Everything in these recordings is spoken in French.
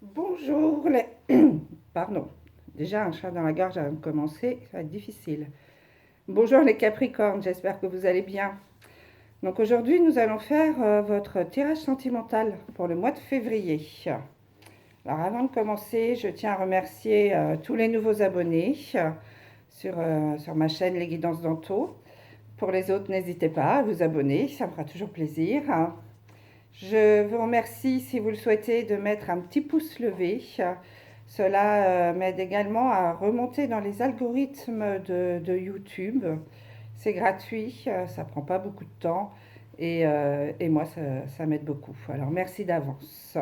Bonjour les... Pardon, déjà un chat dans la gorge avant de commencer, ça va être difficile. Bonjour les Capricornes, j'espère que vous allez bien. Donc aujourd'hui, nous allons faire votre tirage sentimental pour le mois de février. Alors avant de commencer, je tiens à remercier tous les nouveaux abonnés sur ma chaîne Les Guidances d'Anto. Pour les autres, n'hésitez pas à vous abonner, ça me fera toujours plaisir. Je vous remercie, si vous le souhaitez, de mettre un petit pouce levé. Cela m'aide également à remonter dans les algorithmes de YouTube. C'est gratuit, ça ne prend pas beaucoup de temps et moi, ça m'aide beaucoup. Alors, merci d'avance.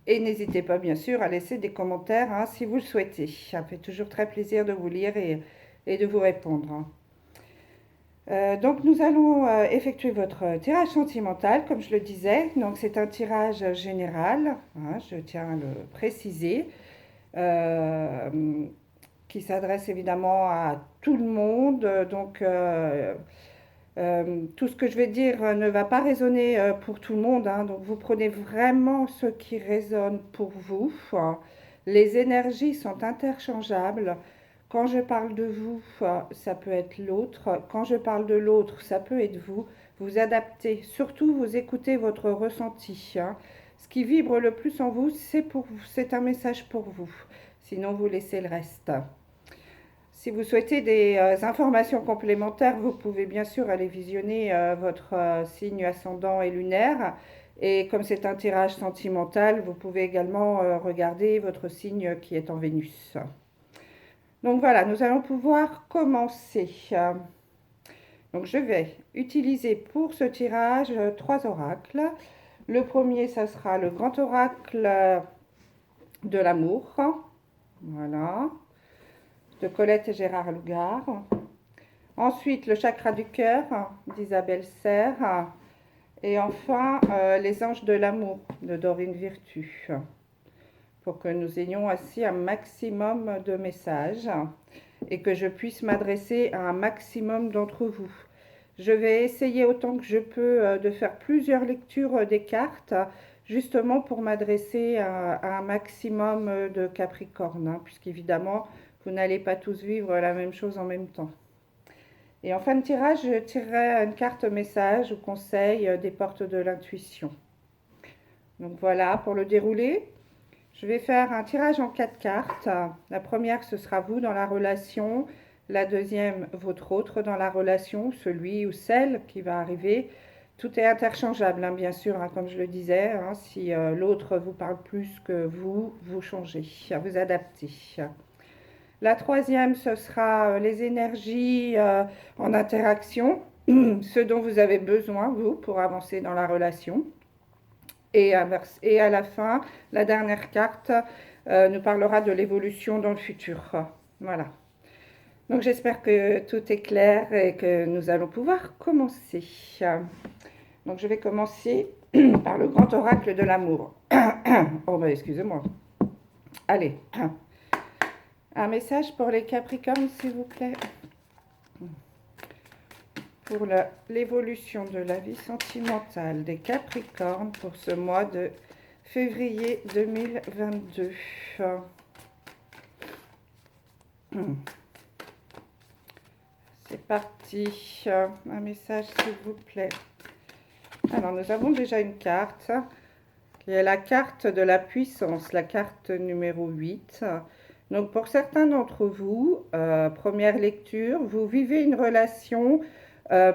Et n'hésitez pas, bien sûr, à laisser des commentaires hein, si vous le souhaitez. Ça fait toujours très plaisir de vous lire et de vous répondre. Donc nous allons effectuer votre tirage sentimental, comme je le disais. Donc c'est un tirage général, hein, je tiens à le préciser, euh, qui s'adresse évidemment à tout le monde. Tout ce que je vais dire ne va pas résonner pour tout le monde. Hein. Donc vous prenez vraiment ce qui résonne pour vous. Les énergies sont interchangeables. Quand je parle de vous, ça peut être l'autre. Quand je parle de l'autre, ça peut être vous. Vous adaptez. Surtout, vous écoutez votre ressenti. Hein. Ce qui vibre le plus en vous, c'est pour vous. C'est un message pour vous. Sinon, vous laissez le reste. Si vous souhaitez des informations complémentaires, vous pouvez bien sûr aller visionner votre signe ascendant et lunaire. Et comme c'est un tirage sentimental, vous pouvez également regarder votre signe qui est en Vénus. Donc voilà, nous allons pouvoir commencer. Donc je vais utiliser pour ce tirage trois oracles. Le premier, ça sera le grand oracle de l'amour. Voilà, de Colette et Gérard Lougard. Ensuite, le chakra du cœur d'Isabelle Serre. Et enfin, les anges de l'amour de Dorine Virtue. Pour que nous ayons ainsi un maximum de messages et que je puisse m'adresser à un maximum d'entre vous. Je vais essayer autant que je peux de faire plusieurs lectures des cartes, justement pour m'adresser à un maximum de Capricorne, hein, puisqu'évidemment, vous n'allez pas tous vivre la même chose en même temps. Et en fin de tirage, je tirerai une carte message ou conseil des portes de l'intuition. Donc voilà, pour le dérouler, je vais faire un tirage en 4 cartes. La première, ce sera vous dans la relation. La deuxième, votre autre dans la relation, celui ou celle qui va arriver. Tout est interchangeable, hein, bien sûr, hein, comme je le disais. Hein, si l'autre vous parle plus que vous changez, vous adaptez. La troisième, ce sera les énergies en interaction, ce dont vous avez besoin, vous, pour avancer dans la relation. Et à la fin, la dernière carte nous parlera de l'évolution dans le futur. Voilà. Donc j'espère que tout est clair et que nous allons pouvoir commencer. Donc je vais commencer par le grand oracle de l'amour. Oh bah excusez-moi. Allez. Un message pour les Capricornes, s'il vous plaît. Pour l'évolution de la vie sentimentale des Capricornes pour ce mois de février 2022. C'est parti. Un message, s'il vous plaît. Alors, nous avons déjà une carte qui est la carte de la puissance, la carte numéro 8. Donc, pour certains d'entre vous, première lecture, vous vivez une relation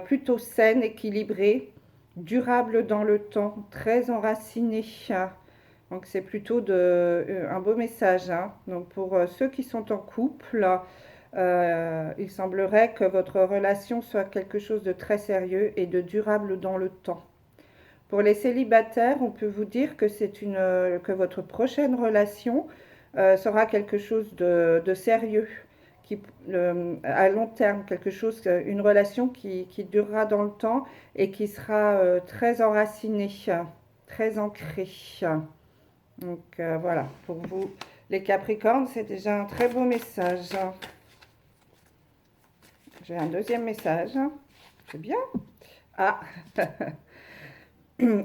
plutôt saine, équilibrée, durable dans le temps, très enracinée. Donc c'est plutôt un beau message. Hein. Donc pour ceux qui sont en couple, il semblerait que votre relation soit quelque chose de très sérieux et de durable dans le temps. Pour les célibataires, on peut vous dire que que votre prochaine relation sera quelque chose de sérieux, à long terme, une relation qui durera dans le temps et qui sera très enracinée, très ancrée. Donc voilà, pour vous, les Capricornes, c'est déjà un très beau message. J'ai un deuxième message. C'est bien. Ah,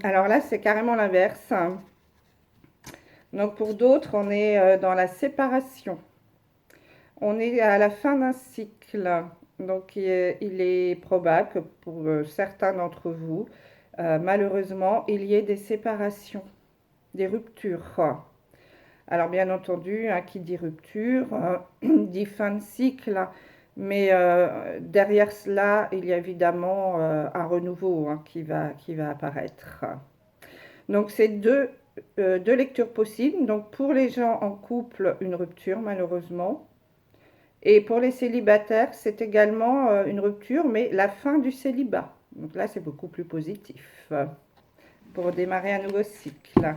alors là, c'est carrément l'inverse. Donc pour d'autres, on est dans la séparation. On est à la fin d'un cycle. Donc il est probable que pour certains d'entre vous, malheureusement, il y ait des séparations, des ruptures. Alors bien entendu, hein, qui dit rupture, dit fin de cycle, mais derrière cela, il y a évidemment un renouveau hein, qui va apparaître. Donc c'est deux lectures possibles. Donc pour les gens en couple, une rupture malheureusement. Et pour les célibataires, c'est également une rupture, mais la fin du célibat. Donc là, c'est beaucoup plus positif pour démarrer un nouveau cycle.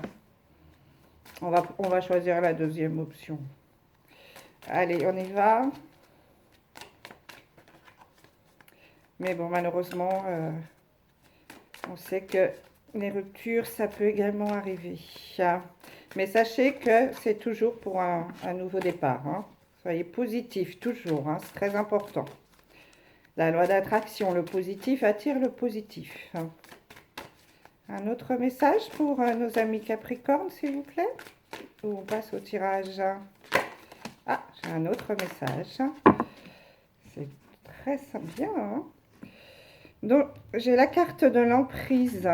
On va choisir la deuxième option. Allez, on y va. Mais bon, malheureusement, on sait que les ruptures, ça peut également arriver. Mais sachez que c'est toujours pour un nouveau départ. Hein. Soyez positifs, toujours. Hein, c'est très important. La loi d'attraction, le positif attire le positif. Un autre message pour nos amis Capricorne, s'il vous plaît. Ou on passe au tirage. Ah, j'ai un autre message. C'est très bien. Hein. Donc, j'ai la carte de l'emprise.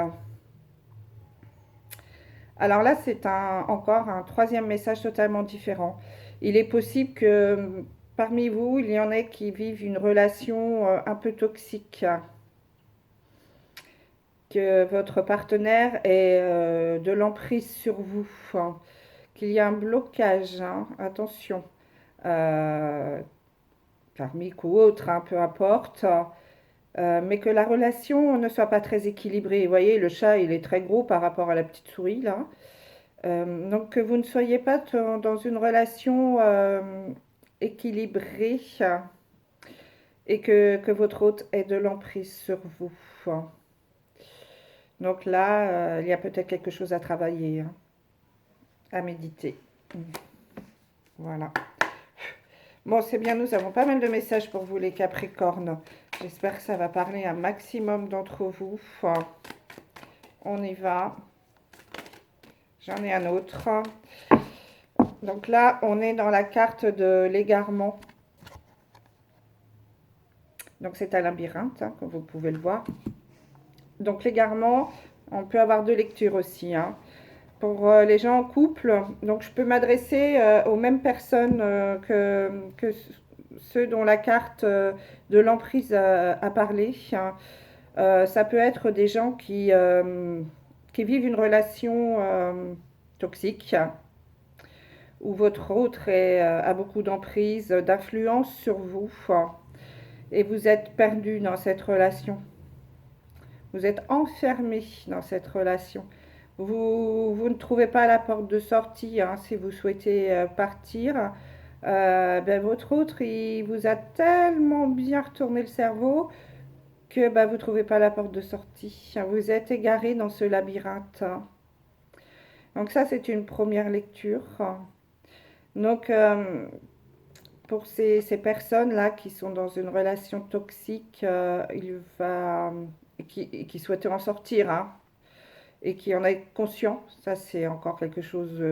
Alors là, c'est encore un troisième message totalement différent. Il est possible que parmi vous, il y en ait qui vivent une relation un peu toxique. Que votre partenaire ait de l'emprise sur vous. Hein, qu'il y a un blocage. Hein, attention. Karmique ou autre, hein, peu importe. Mais que la relation ne soit pas très équilibrée. Vous voyez, le chat, il est très gros par rapport à la petite souris, là. Donc, que vous ne soyez pas dans une relation équilibrée et que votre hôte ait de l'emprise sur vous. Donc là, il y a peut-être quelque chose à travailler, hein, à méditer. Voilà. Bon, c'est bien, nous avons pas mal de messages pour vous, les Capricornes. J'espère que ça va parler à un maximum d'entre vous. On y va. J'en ai un autre. Donc là, on est dans la carte de l'égarement. Donc c'est un labyrinthe, hein, comme vous pouvez le voir. Donc l'égarement, on peut avoir deux lectures aussi. Hein. Pour les gens en couple, donc je peux m'adresser aux mêmes personnes que ceux dont la carte de l'emprise a parlé. Hein. Ça peut être des gens qui vivent une relation toxique, où votre autre a beaucoup d'emprise, d'influence sur vous, et vous êtes perdu dans cette relation. Vous êtes enfermé dans cette relation. Vous ne trouvez pas la porte de sortie hein, si vous souhaitez partir. Ben, votre autre, il vous a tellement bien retourné le cerveau que ben, vous ne trouvez pas la porte de sortie. Vous êtes égaré dans ce labyrinthe. Donc ça, c'est une première lecture. Donc, pour ces personnes-là qui sont dans une relation toxique, qui souhaitent en sortir, hein, et qui en est conscient, ça c'est encore quelque chose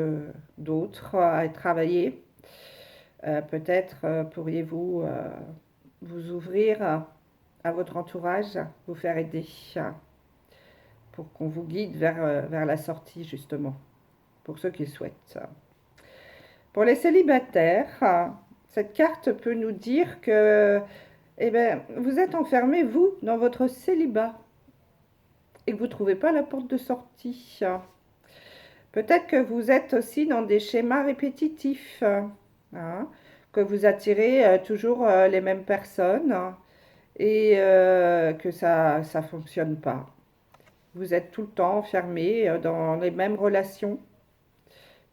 d'autre à travailler. Peut-être pourriez-vous vous ouvrir à votre entourage, vous faire aider pour qu'on vous guide vers la sortie justement, pour ceux qui le souhaitent. Pour les célibataires, cette carte peut nous dire que eh ben, vous êtes enfermé, vous, dans votre célibat et que vous ne trouvez pas la porte de sortie. Peut-être que vous êtes aussi dans des schémas répétitifs, hein, que vous attirez toujours les mêmes personnes et que ça ne fonctionne pas. Vous êtes tout le temps enfermé dans les mêmes relations,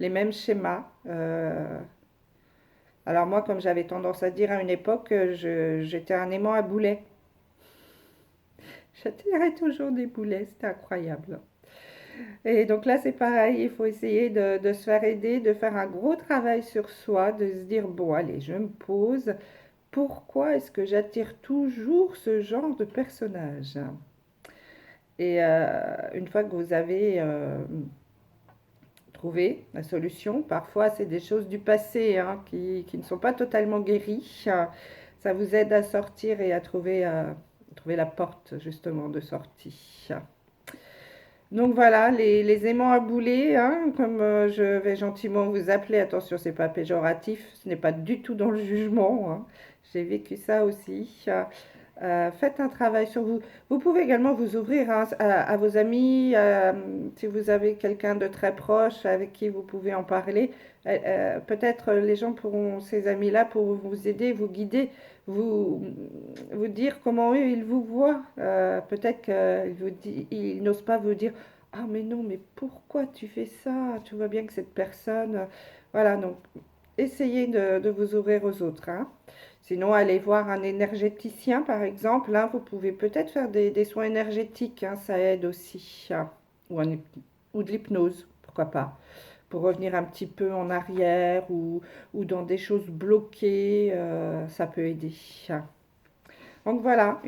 les mêmes schémas. Alors moi, comme j'avais tendance à dire à une époque, j'étais un aimant à boulets. J'attirais toujours des boulets, c'était incroyable. Et donc là, c'est pareil, il faut essayer de se faire aider, de faire un gros travail sur soi, de se dire, bon, allez, je me pose. Pourquoi est-ce que j'attire toujours ce genre de personnage? Et une fois que vous avez trouver la solution. Parfois, c'est des choses du passé hein, qui ne sont pas totalement guéries. Ça vous aide à sortir et à trouver la porte justement de sortie. Donc voilà, les aimants à boulet, hein, comme je vais gentiment vous appeler, attention, c'est pas péjoratif, ce n'est pas du tout dans le jugement, hein. J'ai vécu ça aussi. Faites un travail sur vous. Vous pouvez également vous ouvrir hein, à vos amis, si vous avez quelqu'un de très proche avec qui vous pouvez en parler. Peut-être les gens pourront, ces amis-là, pour vous aider, vous guider, vous, vous dire comment eux, ils vous voient. Peut-être qu'ils n'osent pas vous dire, ah mais non, mais pourquoi tu fais ça? Tu vois bien que cette personne... Voilà, donc essayez de vous ouvrir aux autres, hein. Sinon, allez voir un énergéticien, par exemple, hein. Vous pouvez peut-être faire des soins énergétiques, hein, ça aide aussi, hein. Ou, ou de l'hypnose, pourquoi pas, pour revenir un petit peu en arrière ou dans des choses bloquées, ça peut aider, hein. Donc voilà,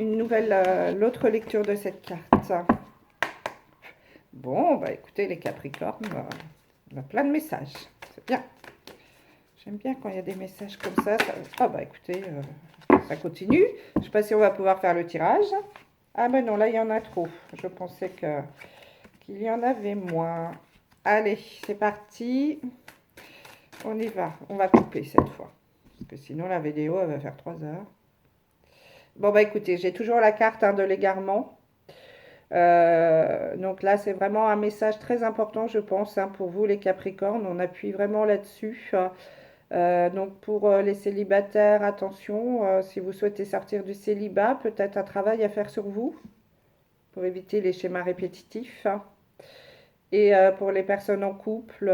l'autre lecture de cette carte. Bon, bah écoutez les Capricornes, on a plein de messages, c'est bien. J'aime bien quand il y a des messages comme ça. Ah bah écoutez, ça continue. Je ne sais pas si on va pouvoir faire le tirage. Ah ben non, là il y en a trop. Je pensais qu'il y en avait moins. Allez, c'est parti. On y va. On va couper cette fois. Parce que sinon la vidéo, elle va faire 3 heures. Bon bah écoutez, j'ai toujours la carte hein, de l'égarement. Donc là, c'est vraiment un message très important, je pense, hein, pour vous les Capricornes. On appuie vraiment là-dessus. Donc pour les célibataires, attention, si vous souhaitez sortir du célibat, peut-être un travail à faire sur vous pour éviter les schémas répétitifs. Et pour les personnes en couple,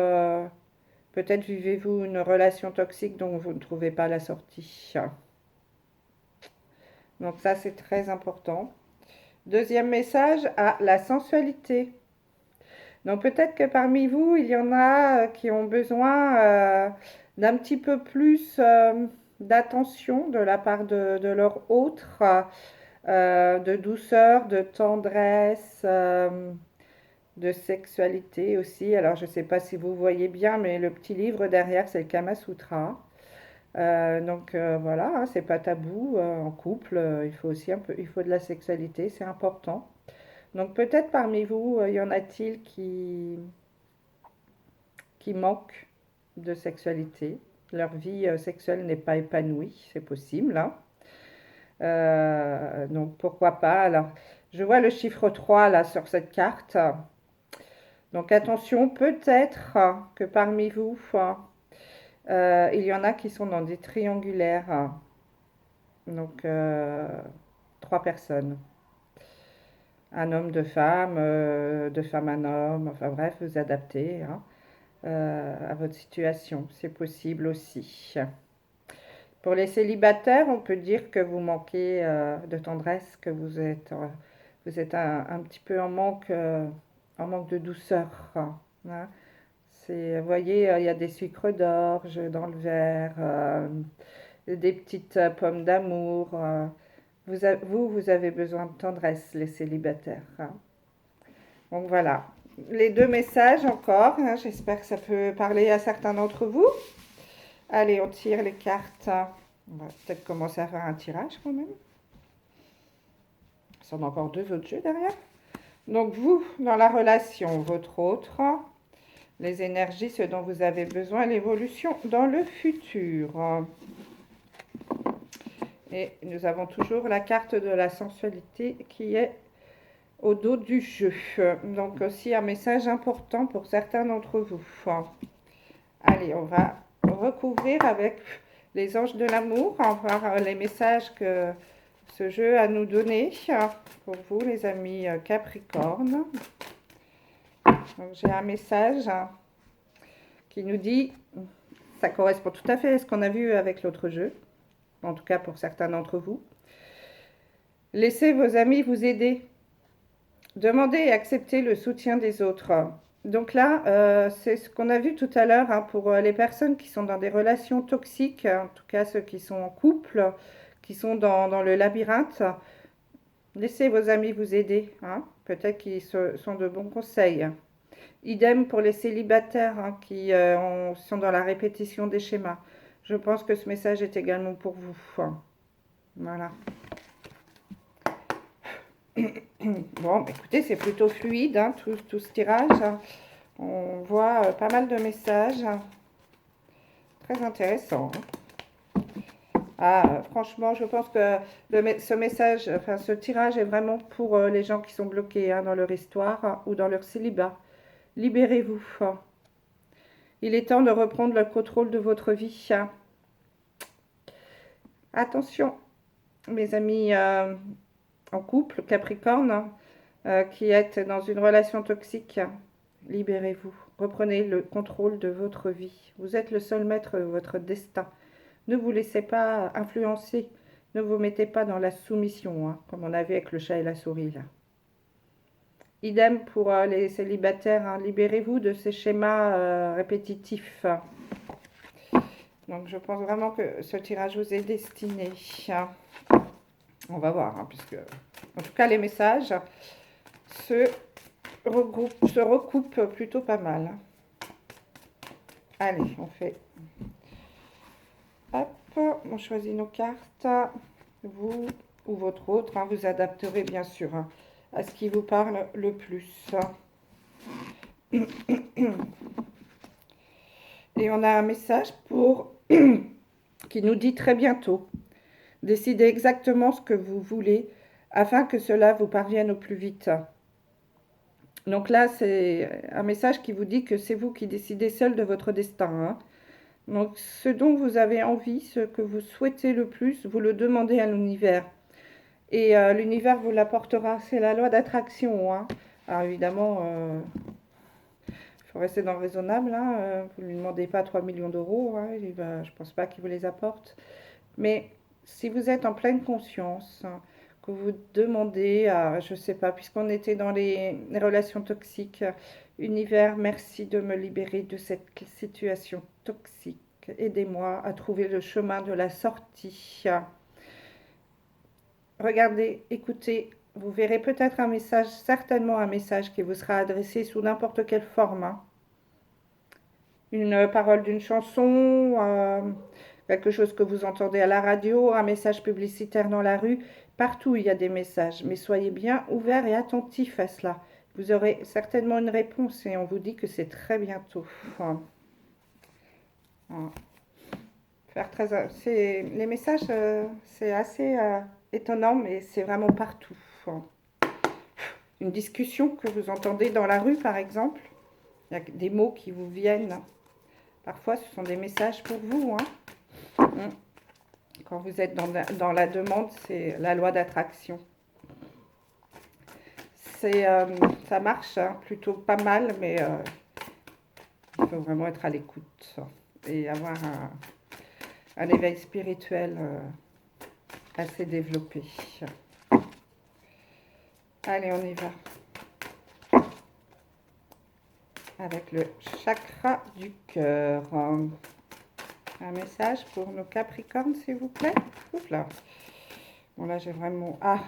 peut-être vivez-vous une relation toxique dont vous ne trouvez pas la sortie. Donc ça, c'est très important. Deuxième message, la sensualité. Donc peut-être que parmi vous, il y en a qui ont besoin d'un petit peu plus d'attention de la part de leur autre, de douceur, de tendresse, de sexualité aussi. Alors je ne sais pas si vous voyez bien, mais le petit livre derrière, c'est le Kama Sutra. Donc voilà, hein, c'est pas tabou en couple. Il faut aussi il faut de la sexualité, c'est important. Donc peut-être parmi vous, y en a-t-il qui manquent de sexualité. Leur vie sexuelle n'est pas épanouie, c'est possible, hein. Donc pourquoi pas. Alors, je vois le chiffre 3 là sur cette carte. Donc attention, peut-être que parmi vous, il y en a qui sont dans des triangulaires. Donc 3 personnes. Un homme, 2 femmes, 2 femmes, un homme. Enfin bref, vous adaptez hein, à votre situation. C'est possible aussi. Pour les célibataires, on peut dire que vous manquez de tendresse, que vous êtes un petit peu en manque de douceur, hein. Vous voyez, il y a des sucres d'orge dans le verre, des petites pommes d'amour. Vous avez besoin de tendresse, les célibataires, hein. Donc voilà, les 2 messages encore, hein, j'espère que ça peut parler à certains d'entre vous. Allez, on tire les cartes. On va peut-être commencer à faire un tirage quand même. Il y en a encore 2 autres jeux derrière. Donc vous, dans la relation, votre autre, les énergies, ce dont vous avez besoin, l'évolution dans le futur. Et nous avons toujours la carte de la sensualité qui est au dos du jeu. Donc aussi un message important pour certains d'entre vous. Allez, on va recouvrir avec les anges de l'amour, on va voir les messages que ce jeu a nous donné pour vous, les amis Capricorne. Donc j'ai un message qui nous dit, ça correspond tout à fait à ce qu'on a vu avec l'autre jeu, en tout cas pour certains d'entre vous. Laissez vos amis vous aider. Demandez et acceptez le soutien des autres. Donc là, c'est ce qu'on a vu tout à l'heure hein, pour les personnes qui sont dans des relations toxiques, en tout cas ceux qui sont en couple, qui sont dans le labyrinthe. Laissez vos amis vous aider, hein. Peut-être qu'ils sont de bons conseils. Idem pour les célibataires hein, qui sont dans la répétition des schémas. Je pense que ce message est également pour vous. Voilà. Bon, écoutez, c'est plutôt fluide, hein, tout ce tirage. On voit pas mal de messages. Très intéressant. Ah, franchement, je pense que ce message, enfin ce tirage est vraiment pour les gens qui sont bloqués hein, dans leur histoire ou dans leur célibat. Libérez-vous. Il est temps de reprendre le contrôle de votre vie. Attention, mes amis en couple, Capricorne, qui êtes dans une relation toxique. Libérez-vous. Reprenez le contrôle de votre vie. Vous êtes le seul maître de votre destin. Ne vous laissez pas influencer. Ne vous mettez pas dans la soumission, hein, comme on a vu avec le chat et la souris. Là. Idem pour les célibataires. Hein. Libérez-vous de ces schémas répétitifs. Donc, je pense vraiment que ce tirage vous est destiné. On va voir, hein, puisque, en tout cas, les messages se recoupent plutôt pas mal. Allez, on fait... Hop, on choisit nos cartes. Vous ou votre autre, hein, vous adapterez bien sûr hein, à ce qui vous parle le plus. Et on a un message pour qui nous dit très bientôt. Décidez exactement ce que vous voulez afin que cela vous parvienne au plus vite. Donc là, c'est un message qui vous dit que c'est vous qui décidez seul de votre destin. Hein. Donc ce dont vous avez envie, ce que vous souhaitez le plus, vous le demandez à l'univers. Et l'univers vous l'apportera. C'est la loi d'attraction. Hein. Alors évidemment, il faut rester dans le raisonnable. Hein. Vous ne lui demandez pas 3 millions d'euros. Hein. Je ne pense pas qu'il vous les apporte. Mais si vous êtes en pleine conscience, hein, que vous demandez à, je ne sais pas, puisqu'on était dans les relations toxiques, univers, merci de me libérer de cette situation toxique. Aidez-moi à trouver le chemin de la sortie. Regardez, écoutez, vous verrez peut-être un message, certainement un message qui vous sera adressé sous n'importe quelle forme. Hein. Une parole d'une chanson, quelque chose que vous entendez à la radio, un message publicitaire dans la rue. Partout, il y a des messages. Mais soyez bien ouverts et attentifs à cela. Vous aurez certainement une réponse et on vous dit que c'est très bientôt. Enfin, les messages, c'est assez étonnant, mais c'est vraiment partout. Enfin, une discussion que vous entendez dans la rue, par exemple, il y a des mots qui vous viennent. Parfois, ce sont des messages pour vous. Hein. Quand vous êtes dans la demande, c'est la loi d'attraction. Ça marche hein, plutôt pas mal, mais il faut vraiment être à l'écoute et avoir un éveil spirituel assez développé. Allez, on y va. Avec le chakra du cœur. Un message pour nos Capricornes, s'il vous plaît. Oups là. Bon, là, j'ai vraiment... Ah,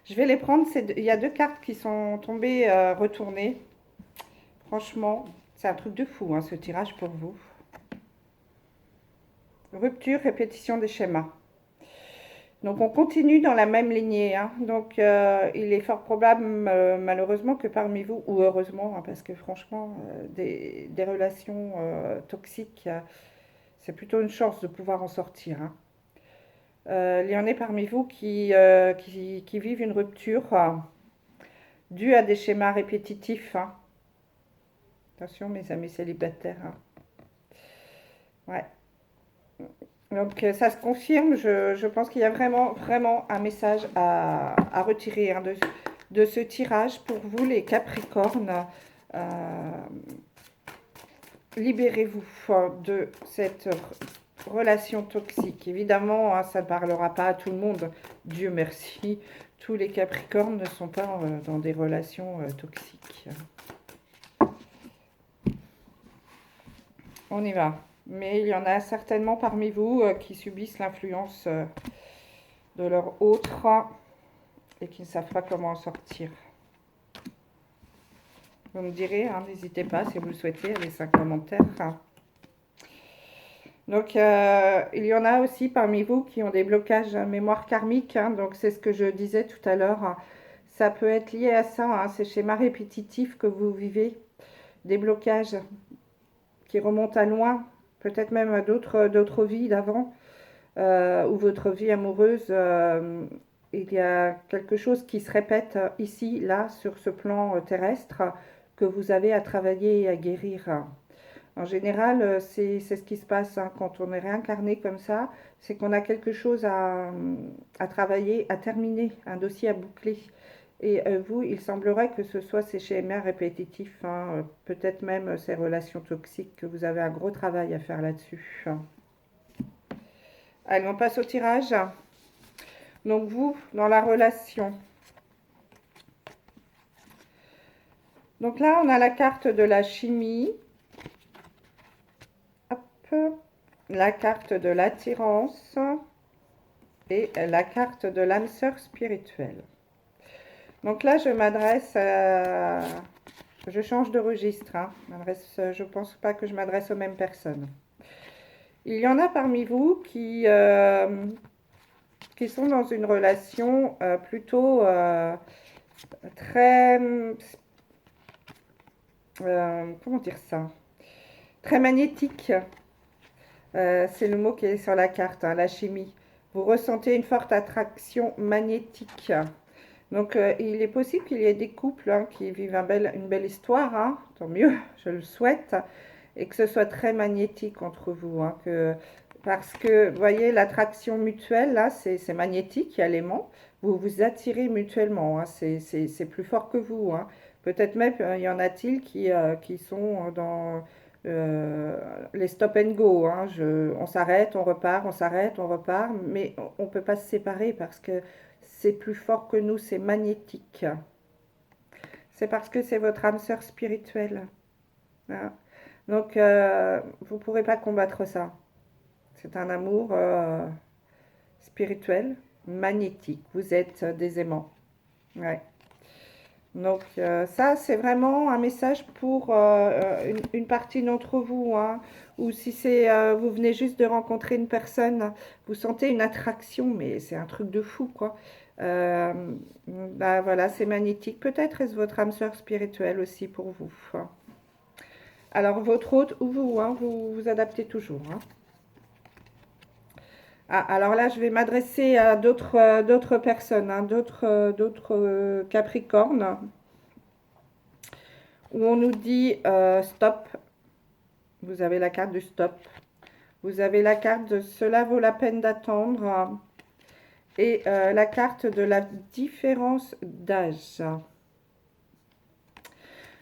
je vais les prendre. Il y a deux cartes qui sont tombées retournées. Franchement, c'est un truc de fou, hein, ce tirage pour vous. Rupture, répétition des schémas. Donc, on continue dans la même lignée. Hein. Donc, il est fort probable, malheureusement, que parmi vous, ou heureusement, hein, parce que franchement, des relations toxiques, c'est plutôt une chance de pouvoir en sortir. Hein. Il y en a parmi vous qui vivent une rupture due à des schémas répétitifs. Hein. Attention, mes amis célibataires. Hein. Ouais. Donc, ça se confirme. Je pense qu'il y a vraiment, vraiment un message à retirer hein, de ce tirage pour vous, les Capricornes. Libérez-vous de cette relation toxique. Évidemment, hein, ça ne parlera pas à tout le monde. Dieu merci. Tous les Capricornes ne sont pas dans des relations toxiques. On y va. Mais il y en a certainement parmi vous qui subissent l'influence de leur autre et qui ne savent pas comment en sortir. Vous me direz, hein, n'hésitez pas si vous le souhaitez, laissez un commentaire. Donc, il y en a aussi parmi vous qui ont des blocages mémoire karmique. Hein, donc, c'est ce que je disais tout à l'heure. Ça peut être lié à ça, hein, ces schémas répétitifs que vous vivez, des blocages qui remontent à loin, peut-être même à d'autres vies d'avant, ou votre vie amoureuse. Il y a quelque chose qui se répète ici, là, sur ce plan terrestre, que vous avez à travailler et à guérir. En général, c'est ce qui se passe hein, quand on est réincarné comme ça, c'est qu'on a quelque chose à travailler, à terminer, un dossier à boucler. Et vous, il semblerait que ce soit ces schémas répétitifs, hein, peut-être même ces relations toxiques, que vous avez un gros travail à faire là-dessus. Allez, on passe au tirage. Donc vous, dans la relation. Donc là, on a la carte de la chimie. Hop. La carte de l'attirance. Et la carte de l'âme sœur spirituelle. Donc là, je m'adresse à... Je change de registre. Hein. Je ne pense pas que je m'adresse aux mêmes personnes. Il y en a parmi vous qui sont dans une relation plutôt très... comment dire ça? Très magnétique. C'est le mot qui est sur la carte, hein, la chimie. Vous ressentez une forte attraction magnétique. Donc, il est possible qu'il y ait des couples hein, qui vivent une belle histoire, hein, tant mieux, je le souhaite, et que ce soit très magnétique entre vous. Hein, parce que, vous voyez, l'attraction mutuelle, là, c'est magnétique, il y a l'aimant, vous vous attirez mutuellement, hein, c'est plus fort que vous. Hein. Peut-être même, y en a-t-il qui sont dans les stop and go. Hein, on s'arrête, on repart, on s'arrête, on repart, mais on ne peut pas se séparer parce que c'est plus fort que nous, c'est magnétique. C'est parce que c'est votre âme sœur spirituelle. Hein. Donc, vous ne pourrez pas combattre ça. C'est un amour spirituel, magnétique. Vous êtes des aimants. Ouais. Donc, ça, c'est vraiment un message pour une partie d'entre vous. Hein, ou si vous venez juste de rencontrer une personne, vous sentez une attraction, mais c'est un truc de fou, quoi. Euh, bah, voilà, c'est magnétique. Peut-être est-ce votre âme sœur spirituelle aussi pour vous. Hein. Alors, votre hôte ou vous, hein, vous vous adaptez toujours. Hein. Ah, alors là, je vais m'adresser à d'autres personnes, hein, d'autres Capricornes, où on nous dit stop. Vous avez la carte du stop. Vous avez la carte de cela vaut la peine d'attendre. Et la carte de la différence d'âge.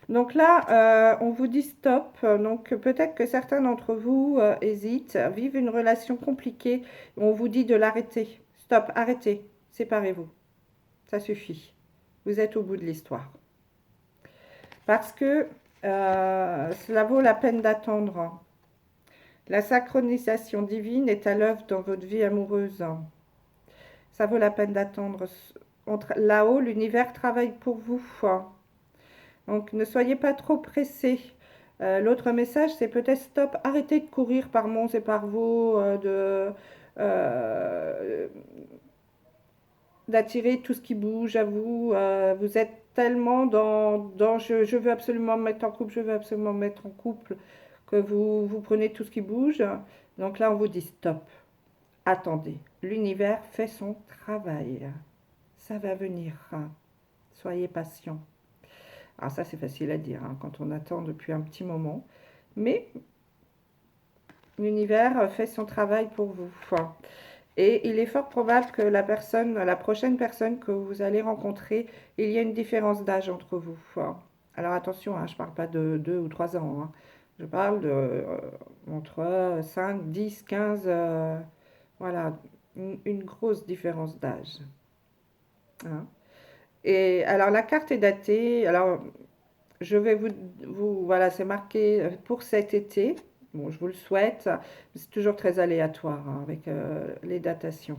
Donc là, on vous dit stop. Donc peut-être que certains d'entre vous hésitent, vivent une relation compliquée. On vous dit de l'arrêter. Stop, arrêtez, séparez-vous. Ça suffit. Vous êtes au bout de l'histoire. Parce que cela vaut la peine d'attendre. La synchronisation divine est à l'œuvre dans votre vie amoureuse. Ça vaut la peine d'attendre. Là-haut, l'univers travaille pour vous. Donc, ne soyez pas trop pressés. L'autre message, c'est peut-être stop, arrêtez de courir par monts et par vaux, d'attirer tout ce qui bouge à vous. Vous êtes tellement dans je veux absolument me mettre en couple, je veux absolument me mettre en couple, que vous prenez tout ce qui bouge. Donc là, on vous dit stop, attendez. L'univers fait son travail. Ça va venir. Soyez patient. Alors ça, c'est facile à dire hein, quand on attend depuis un petit moment. Mais l'univers fait son travail pour vous. Et il est fort probable que la prochaine personne que vous allez rencontrer, il y a une différence d'âge entre vous. Alors attention, hein, je ne parle pas de 2 ou 3 ans. Hein. Je parle entre 5, 10, 15... voilà, une grosse différence d'âge. Hein. Et alors la carte est datée. Alors je vais voilà, c'est marqué pour cet été. Bon, je vous le souhaite. C'est toujours très aléatoire hein, avec les datations.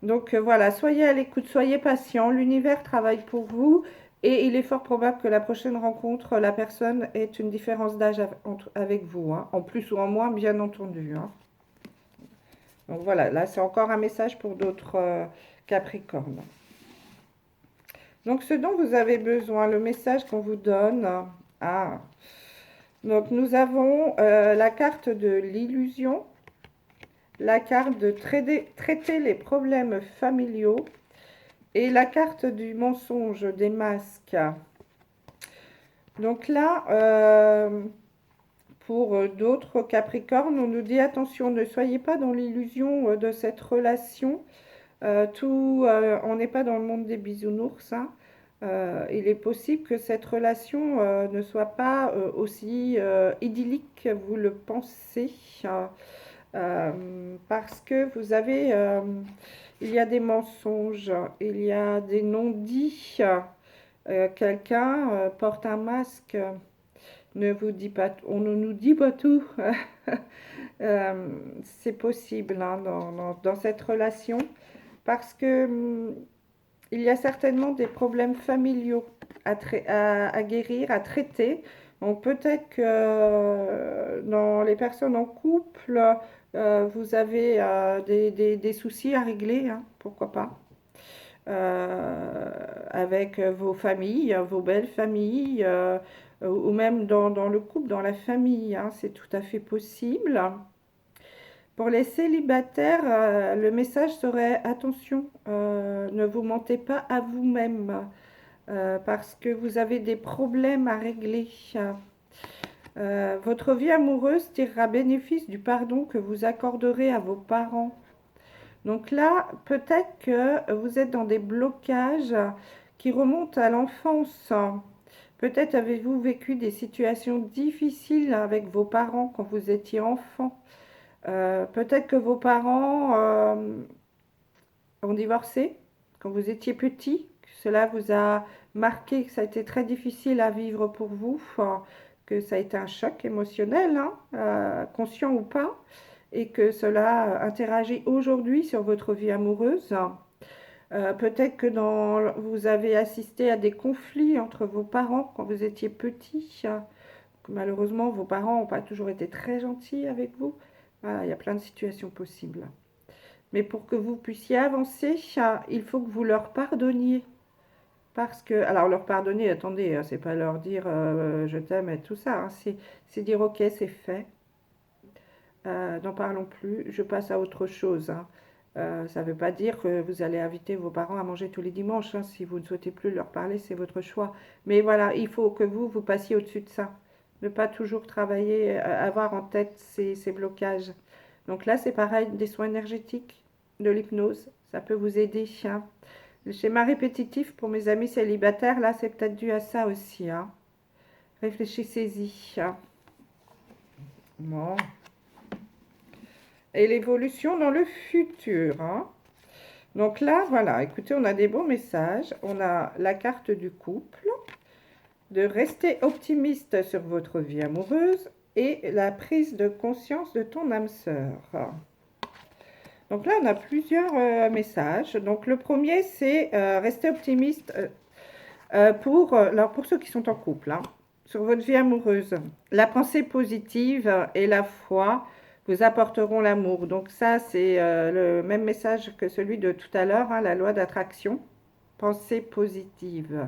Donc voilà, soyez à l'écoute, soyez patient. L'univers travaille pour vous. Et il est fort probable que la prochaine rencontre, la personne ait une différence d'âge avec vous, hein, en plus ou en moins, bien entendu. Hein. Donc voilà, là c'est encore un message pour d'autres Capricornes. Donc ce dont vous avez besoin, le message qu'on vous donne. Ah. Donc nous avons la carte de l'illusion, la carte de traiter les problèmes familiaux et la carte du mensonge des masques. Donc là, pour d'autres Capricornes, on nous dit attention, ne soyez pas dans l'illusion de cette relation. On n'est pas dans le monde des bisounours. Hein. Il est possible que cette relation ne soit pas aussi idyllique que vous le pensez. Parce que vous avez, il y a des mensonges, il y a des non-dits. Quelqu'un porte un masque, ne vous dit pas, on ne nous dit pas tout. C'est possible hein, dans cette relation parce que il y a certainement des problèmes familiaux à guérir, à traiter. Donc peut-être que dans les personnes en couple, vous avez des soucis à régler, hein, pourquoi pas. Avec vos familles, vos belles familles, ou même dans le couple, dans la famille, hein, c'est tout à fait possible. Pour les célibataires, le message serait attention, ne vous mentez pas à vous-même parce que vous avez des problèmes à régler. Votre vie amoureuse tirera bénéfice du pardon que vous accorderez à vos parents. Donc là, peut-être que vous êtes dans des blocages qui remontent à l'enfance. Peut-être avez-vous vécu des situations difficiles avec vos parents quand vous étiez enfant. Peut-être que vos parents ont divorcé quand vous étiez petit, que cela vous a marqué, que ça a été très difficile à vivre pour vous, que ça a été un choc émotionnel, hein, conscient ou pas, et que cela interagit aujourd'hui sur votre vie amoureuse. Peut-être que vous avez assisté à des conflits entre vos parents quand vous étiez petit. Malheureusement, vos parents n'ont pas toujours été très gentils avec vous. Voilà, il y a plein de situations possibles. Mais pour que vous puissiez avancer, il faut que vous leur pardonniez. Parce que, alors leur pardonner, attendez, c'est pas leur dire je t'aime et tout ça, hein, c'est dire ok, c'est fait, n'en parlons plus, je passe à autre chose. Hein. Ça ne veut pas dire que vous allez inviter vos parents à manger tous les dimanches. Hein, si vous ne souhaitez plus leur parler, c'est votre choix. Mais voilà, il faut que vous passiez au-dessus de ça. Ne pas toujours travailler, avoir en tête ces blocages. Donc là, c'est pareil, des soins énergétiques, de l'hypnose, ça peut vous aider. Hein. Le schéma répétitif pour mes amis célibataires, là, c'est peut-être dû à ça aussi. Hein. Réfléchissez-y. Hein. Bon. Et l'évolution dans le futur. Hein. Donc là, voilà, écoutez, on a des beaux messages. On a la carte du couple, de rester optimiste sur votre vie amoureuse et la prise de conscience de ton âme sœur. Donc là, on a plusieurs messages. Donc le premier, c'est rester optimiste pour ceux qui sont en couple, hein, sur votre vie amoureuse. La pensée positive et la foi vous apporteront l'amour. Donc ça, c'est le même message que celui de tout à l'heure, hein, la loi d'attraction. Pensée positive.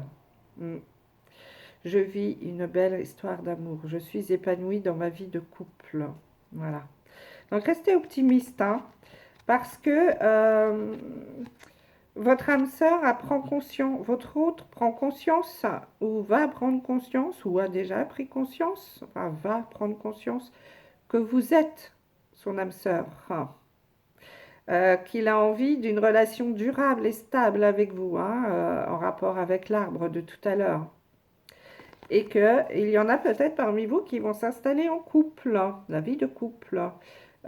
Je vis une belle histoire d'amour. Je suis épanouie dans ma vie de couple. Voilà. Donc restez optimiste, hein, parce que votre âme sœur prend conscience, votre autre prend conscience, ou va prendre conscience, ou a déjà pris conscience, enfin va prendre conscience que vous êtes son âme sœur, qu'il a envie d'une relation durable et stable avec vous, hein, en rapport avec l'arbre de tout à l'heure. Et qu'il y en a peut-être parmi vous qui vont s'installer en couple, hein, la vie de couple,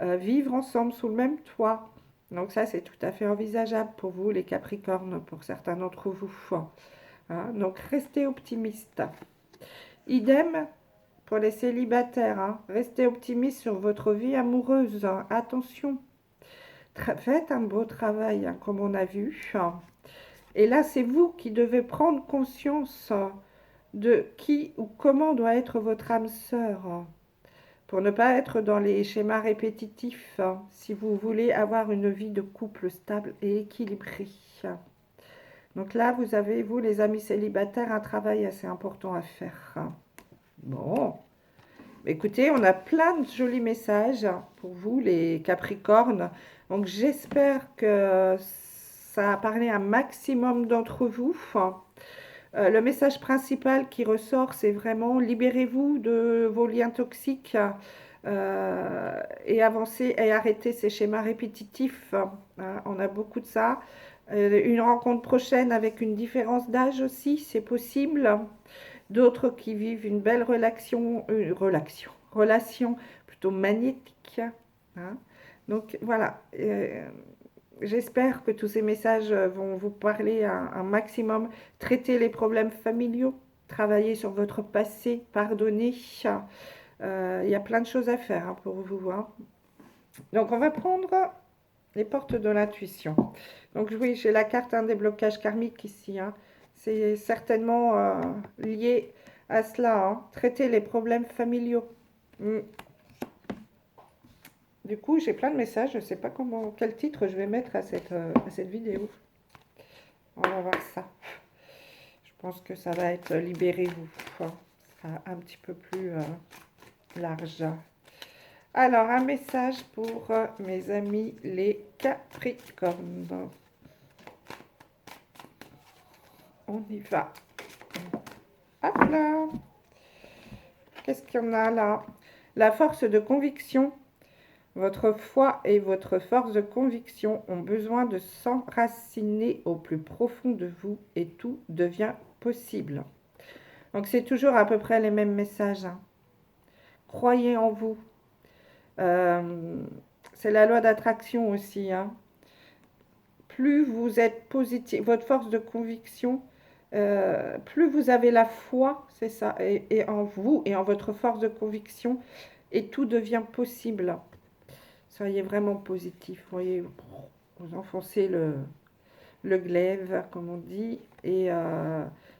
vivre ensemble sous le même toit. Donc ça, c'est tout à fait envisageable pour vous, les Capricornes, pour certains d'entre vous. Hein, donc restez optimistes. Idem pour les célibataires, hein, restez optimistes sur votre vie amoureuse. Hein, attention, faites un beau travail, hein, comme on a vu. Hein, Et là, c'est vous qui devez prendre conscience de qui ou comment doit être votre âme sœur pour ne pas être dans les schémas répétitifs si vous voulez avoir une vie de couple stable et équilibrée. Donc là, vous avez, vous, les amis célibataires, un travail assez important à faire. Bon, écoutez, on a plein de jolis messages pour vous, les Capricornes. Donc j'espère que ça a parlé à un maximum d'entre vous. Le message principal qui ressort, c'est vraiment libérez-vous de vos liens toxiques et avancez et arrêtez ces schémas répétitifs. On a beaucoup de ça. Une rencontre prochaine avec une différence d'âge aussi, c'est possible. D'autres qui vivent une belle relation plutôt magnétique. Hein. Donc voilà, j'espère que tous ces messages vont vous parler un maximum. Traitez les problèmes familiaux, travaillez sur votre passé, pardonnez. Il y a plein de choses à faire pour vous. Hein. Donc on va prendre les portes de l'intuition. Donc oui, j'ai la carte un déblocage karmique ici. Hein. C'est certainement lié à cela. Hein. Traiter les problèmes familiaux. Du coup, j'ai plein de messages. Je ne sais pas quel titre je vais mettre à cette vidéo. On va voir ça. Je pense que ça va être libérez-vous. Hein. Ça sera un petit peu plus large. Alors, un message pour mes amis les Capricornes. On y va. Hop là. Qu'est-ce qu'il y en a là? La force de conviction. Votre foi et votre force de conviction ont besoin de s'enraciner au plus profond de vous et tout devient possible. Donc, c'est toujours à peu près les mêmes messages. Hein. Croyez en vous. C'est la loi d'attraction aussi. Hein. Plus vous êtes positif, votre force de conviction, plus vous avez la foi, c'est ça, et en vous et en votre force de conviction, et tout devient possible. Soyez vraiment positif. Voyez, vous enfoncez le glaive, comme on dit, et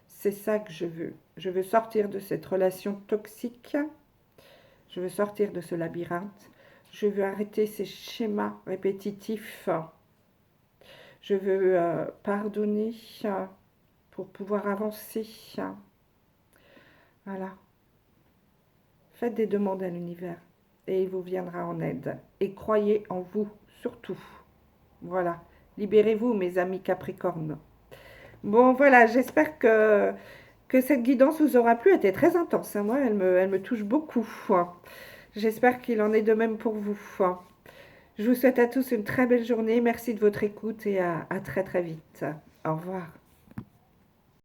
c'est ça que je veux. Je veux sortir de cette relation toxique. Je veux sortir de ce labyrinthe. Je veux arrêter ces schémas répétitifs. Je veux pardonner pour pouvoir avancer. Voilà. Faites des demandes à l'univers et il vous viendra en aide. Et croyez en vous, surtout. Voilà. Libérez-vous, mes amis Capricornes. Bon, voilà, j'espère que cette guidance vous aura plu. Elle était très intense. Hein. Moi, elle me touche beaucoup. J'espère qu'il en est de même pour vous. Je vous souhaite à tous une très belle journée. Merci de votre écoute et à très très vite. Au revoir.